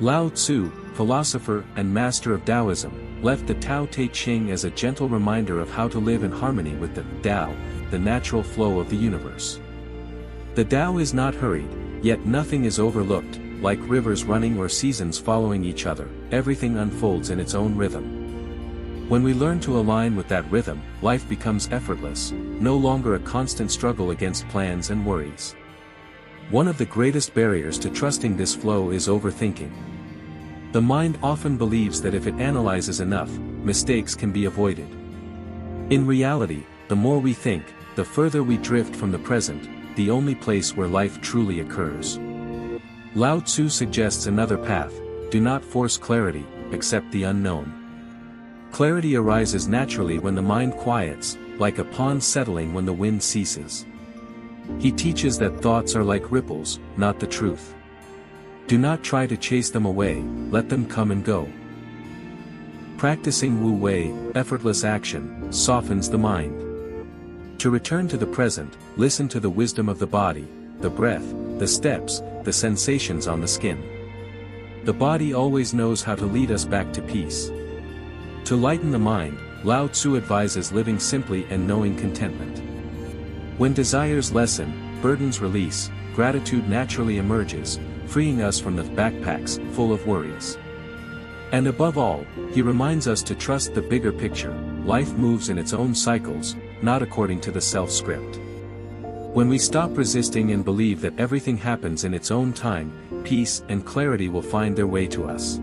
Lao Tzu, philosopher and master of Taoism, left the Tao Te Ching as a gentle reminder of how to live in harmony with the Tao, the natural flow of the universe. The Tao is not hurried, yet nothing is overlooked, like rivers running or seasons following each other, everything unfolds in its own rhythm. When we learn to align with that rhythm, life becomes effortless, no longer a constant struggle against plans and worries. One of the greatest barriers to trusting this flow is overthinking. The mind often believes that if it analyzes enough, mistakes can be avoided. In reality, the more we think, the further we drift from the present, the only place where life truly occurs. Lao Tzu suggests another path: do not force clarity, accept the unknown. Clarity arises naturally when the mind quiets, like a pond settling when the wind ceases. He teaches that thoughts are like ripples, not the truth. Do not try to chase them away, let them come and go. Practicing Wu Wei, effortless action, softens the mind. To return to the present, listen to the wisdom of the body, the breath, the steps, the sensations on the skin. The body always knows how to lead us back to peace. To lighten the mind, Lao Tzu advises living simply and knowing contentment. When desires lessen, burdens release, gratitude naturally emerges, freeing us from the backpacks full of worries. And above all, he reminds us to trust the bigger picture: life moves in its own cycles, not according to the self-script. When we stop resisting and believe that everything happens in its own time, peace and clarity will find their way to us.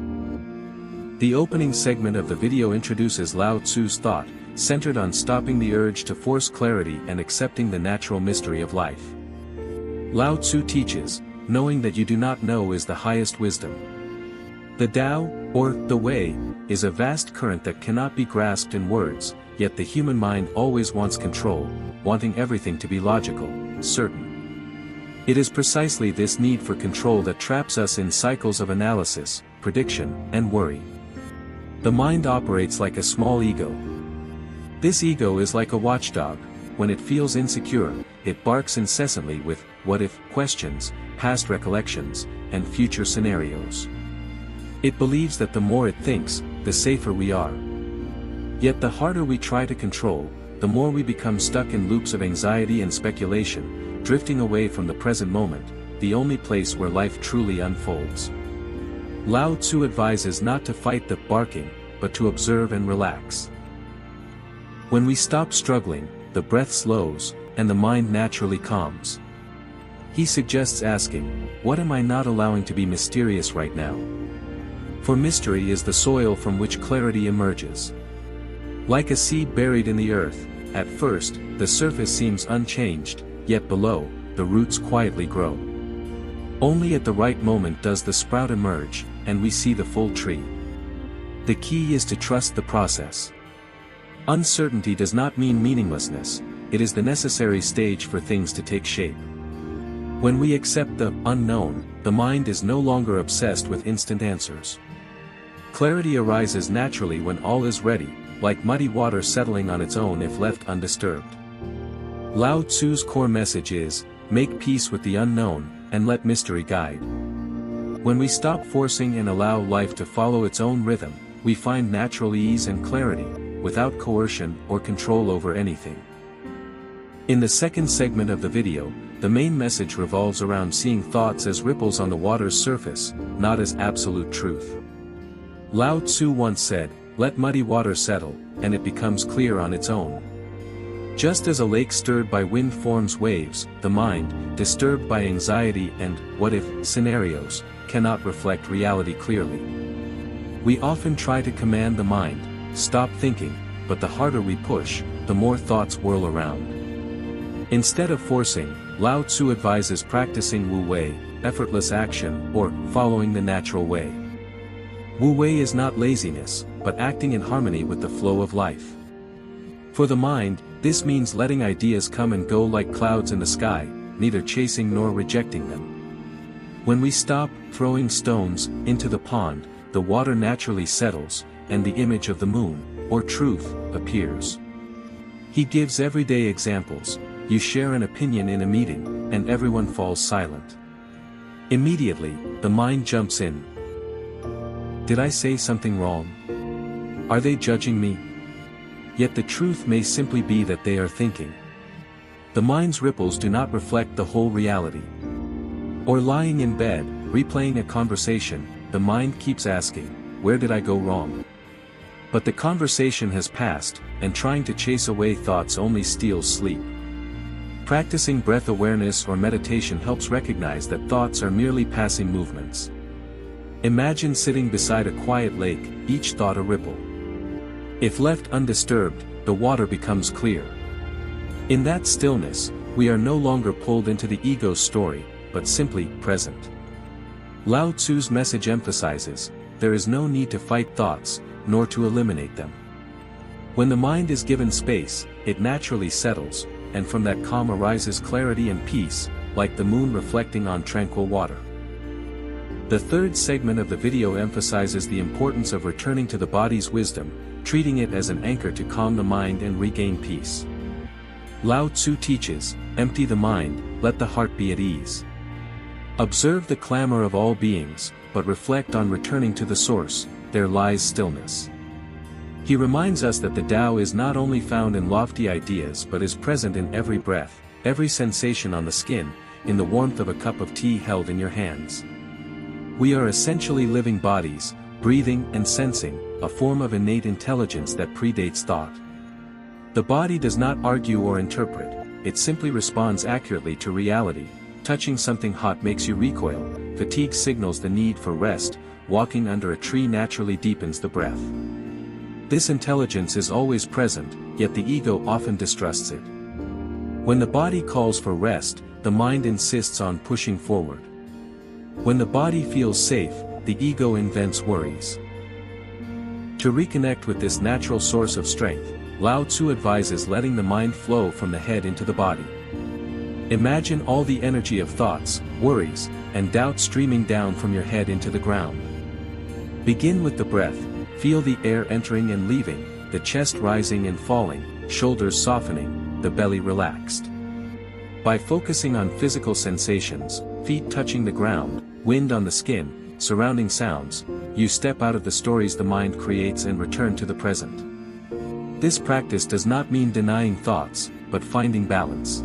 The opening segment of the video introduces Lao Tzu's thought, centered on stopping the urge to force clarity and accepting the natural mystery of life. Lao Tzu teaches, knowing that you do not know is the highest wisdom. The Tao, or the Way, is a vast current that cannot be grasped in words, yet the human mind always wants control, wanting everything to be logical, certain. It is precisely this need for control that traps us in cycles of analysis, prediction, and worry. The mind operates like a small ego. This ego is like a watchdog. When it feels insecure, it barks incessantly with what-if questions, past recollections, and future scenarios. It believes that the more it thinks, the safer we are. Yet the harder we try to control, the more we become stuck in loops of anxiety and speculation, drifting away from the present moment, the only place where life truly unfolds. Lao Tzu advises not to fight the barking, but to observe and relax. When we stop struggling, the breath slows, and the mind naturally calms. He suggests asking, what am I not allowing to be mysterious right now? For mystery is the soil from which clarity emerges. Like a seed buried in the earth, at first, the surface seems unchanged, yet below, the roots quietly grow. Only at the right moment does the sprout emerge, and we see the full tree. The key is to trust the process. Uncertainty does not mean meaninglessness, it is the necessary stage for things to take shape. When we accept the unknown, the mind is no longer obsessed with instant answers. Clarity arises naturally when all is ready, like muddy water settling on its own if left undisturbed. Lao Tzu's core message is, make peace with the unknown, and let mystery guide. When we stop forcing and allow life to follow its own rhythm, we find natural ease and clarity, without coercion or control over anything. In the second segment of the video, the main message revolves around seeing thoughts as ripples on the water's surface, not as absolute truth. Lao Tzu once said, let muddy water settle, and it becomes clear on its own. Just as a lake stirred by wind forms waves, the mind, disturbed by anxiety and what-if scenarios, cannot reflect reality clearly. We often try to command the mind, stop thinking, but the harder we push, the more thoughts whirl around. Instead of forcing, Lao Tzu advises practicing Wu Wei, effortless action, or following the natural way. Wu Wei is not laziness, but acting in harmony with the flow of life. For the mind, this means letting ideas come and go like clouds in the sky, neither chasing nor rejecting them. When we stop throwing stones into the pond, the water naturally settles, and the image of the moon, or truth, appears. He gives everyday examples. You share an opinion in a meeting, and everyone falls silent. Immediately, the mind jumps in. Did I say something wrong? Are they judging me? Yet the truth may simply be that they are thinking. The mind's ripples do not reflect the whole reality. Or lying in bed, replaying a conversation, the mind keeps asking, where did I go wrong? But the conversation has passed, and trying to chase away thoughts only steals sleep. Practicing breath awareness or meditation helps recognize that thoughts are merely passing movements. Imagine sitting beside a quiet lake, each thought a ripple. If left undisturbed, the water becomes clear. In that stillness, we are no longer pulled into the ego's story, but simply present. Lao Tzu's message emphasizes, there is no need to fight thoughts, nor to eliminate them. When the mind is given space, it naturally settles, and from that calm arises clarity and peace, like the moon reflecting on tranquil water. The third segment of the video emphasizes the importance of returning to the body's wisdom, treating it as an anchor to calm the mind and regain peace. Lao Tzu teaches, empty the mind, let the heart be at ease. Observe the clamor of all beings, but reflect on returning to the source, there lies stillness. He reminds us that the Tao is not only found in lofty ideas but is present in every breath, every sensation on the skin, in the warmth of a cup of tea held in your hands. We are essentially living bodies, breathing and sensing, a form of innate intelligence that predates thought. The body does not argue or interpret, it simply responds accurately to reality. Touching something hot makes you recoil, fatigue signals the need for rest, walking under a tree naturally deepens the breath. This intelligence is always present, yet the ego often distrusts it. When the body calls for rest, the mind insists on pushing forward. When the body feels safe, the ego invents worries. To reconnect with this natural source of strength, Lao Tzu advises letting the mind flow from the head into the body. Imagine all the energy of thoughts, worries, and doubt streaming down from your head into the ground. Begin with the breath, feel the air entering and leaving, the chest rising and falling, shoulders softening, the belly relaxed. By focusing on physical sensations, feet touching the ground, wind on the skin, surrounding sounds, you step out of the stories the mind creates and return to the present. This practice does not mean denying thoughts, but finding balance.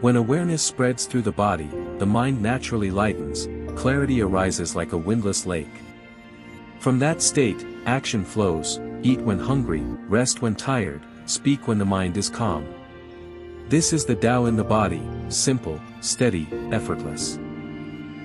When awareness spreads through the body, the mind naturally lightens, clarity arises like a windless lake. From that state, action flows, eat when hungry, rest when tired, speak when the mind is calm. This is the Tao in the body, simple, steady, effortless.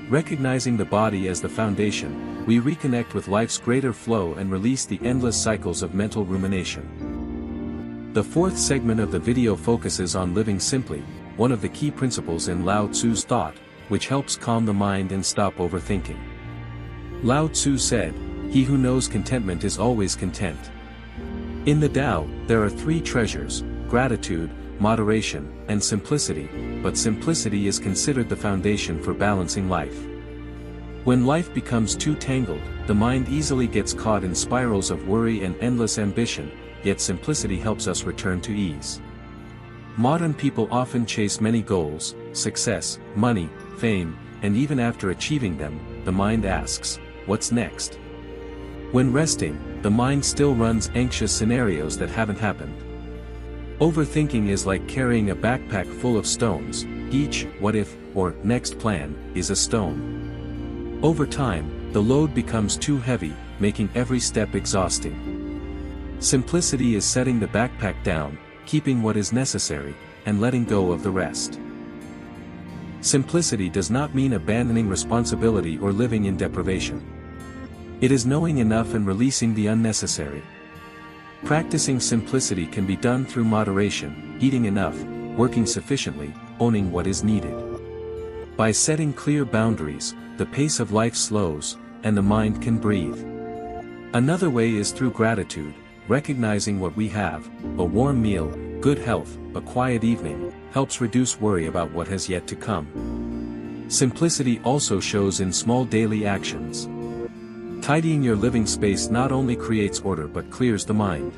Recognizing the body as the foundation, we reconnect with life's greater flow and release the endless cycles of mental rumination. The fourth segment of the video focuses on living simply, one of the key principles in Lao Tzu's thought, which helps calm the mind and stop overthinking. Lao Tzu said, "He who knows contentment is always content." In the Tao, there are three treasures: gratitude, moderation, and simplicity, but simplicity is considered the foundation for balancing life. When life becomes too tangled, the mind easily gets caught in spirals of worry and endless ambition, yet simplicity helps us return to ease. Modern people often chase many goals, success, money, fame, and even after achieving them, the mind asks, what's next? When resting, the mind still runs anxious scenarios that haven't happened. Overthinking is like carrying a backpack full of stones, each what if, or next plan, is a stone. Over time, the load becomes too heavy, making every step exhausting. Simplicity is setting the backpack down, keeping what is necessary, and letting go of the rest. Simplicity does not mean abandoning responsibility or living in deprivation. It is knowing enough and releasing the unnecessary. Practicing simplicity can be done through moderation, eating enough, working sufficiently, owning what is needed. By setting clear boundaries, the pace of life slows, and the mind can breathe. Another way is through gratitude, recognizing what we have: a warm meal, good health, a quiet evening, helps reduce worry about what has yet to come. Simplicity also shows in small daily actions. Tidying your living space not only creates order but clears the mind.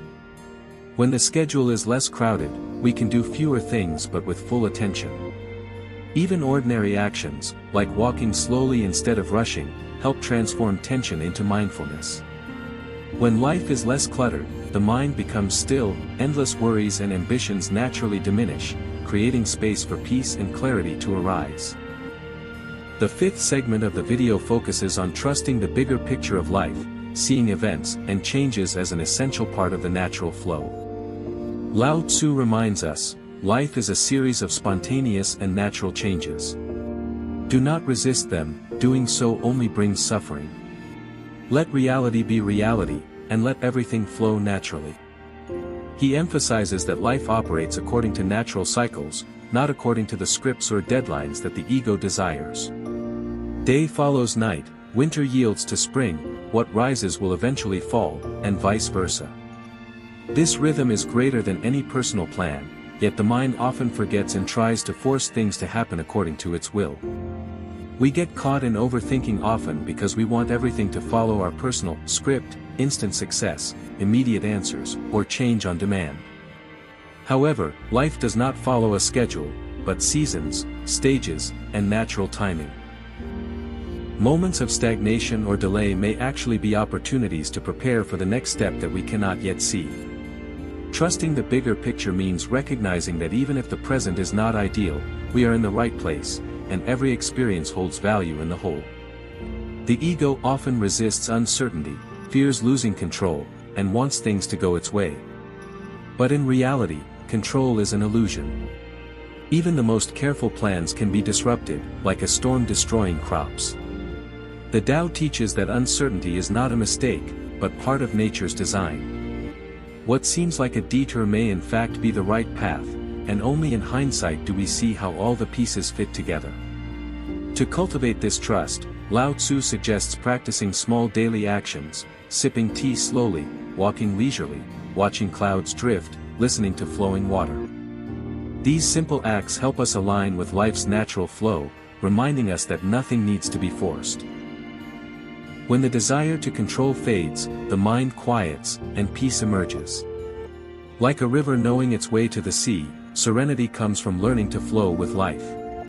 When the schedule is less crowded, we can do fewer things but with full attention. Even ordinary actions, like walking slowly instead of rushing, help transform tension into mindfulness. When life is less cluttered, the mind becomes still, endless worries and ambitions naturally diminish, creating space for peace and clarity to arise. The fifth segment of the video focuses on trusting the bigger picture of life, seeing events and changes as an essential part of the natural flow. Lao Tzu reminds us, life is a series of spontaneous and natural changes. Do not resist them, doing so only brings suffering. Let reality be reality, and let everything flow naturally. He emphasizes that life operates according to natural cycles, not according to the scripts or deadlines that the ego desires. Day follows night, winter yields to spring, what rises will eventually fall, and vice versa. This rhythm is greater than any personal plan, yet the mind often forgets and tries to force things to happen according to its will. We get caught in overthinking often because we want everything to follow our personal script, instant success, immediate answers, or change on demand. However, life does not follow a schedule, but seasons, stages, and natural timing. Moments of stagnation or delay may actually be opportunities to prepare for the next step that we cannot yet see. Trusting the bigger picture means recognizing that even if the present is not ideal, we are in the right place, and every experience holds value in the whole. The ego often resists uncertainty, fears losing control, and wants things to go its way. But in reality, control is an illusion. Even the most careful plans can be disrupted, like a storm destroying crops. The Tao teaches that uncertainty is not a mistake, but part of nature's design. What seems like a detour may in fact be the right path, and only in hindsight do we see how all the pieces fit together. To cultivate this trust, Lao Tzu suggests practicing small daily actions, sipping tea slowly, walking leisurely, watching clouds drift, listening to flowing water. These simple acts help us align with life's natural flow, reminding us that nothing needs to be forced. When the desire to control fades, the mind quiets, and peace emerges. Like a river knowing its way to the sea, serenity comes from learning to flow with life.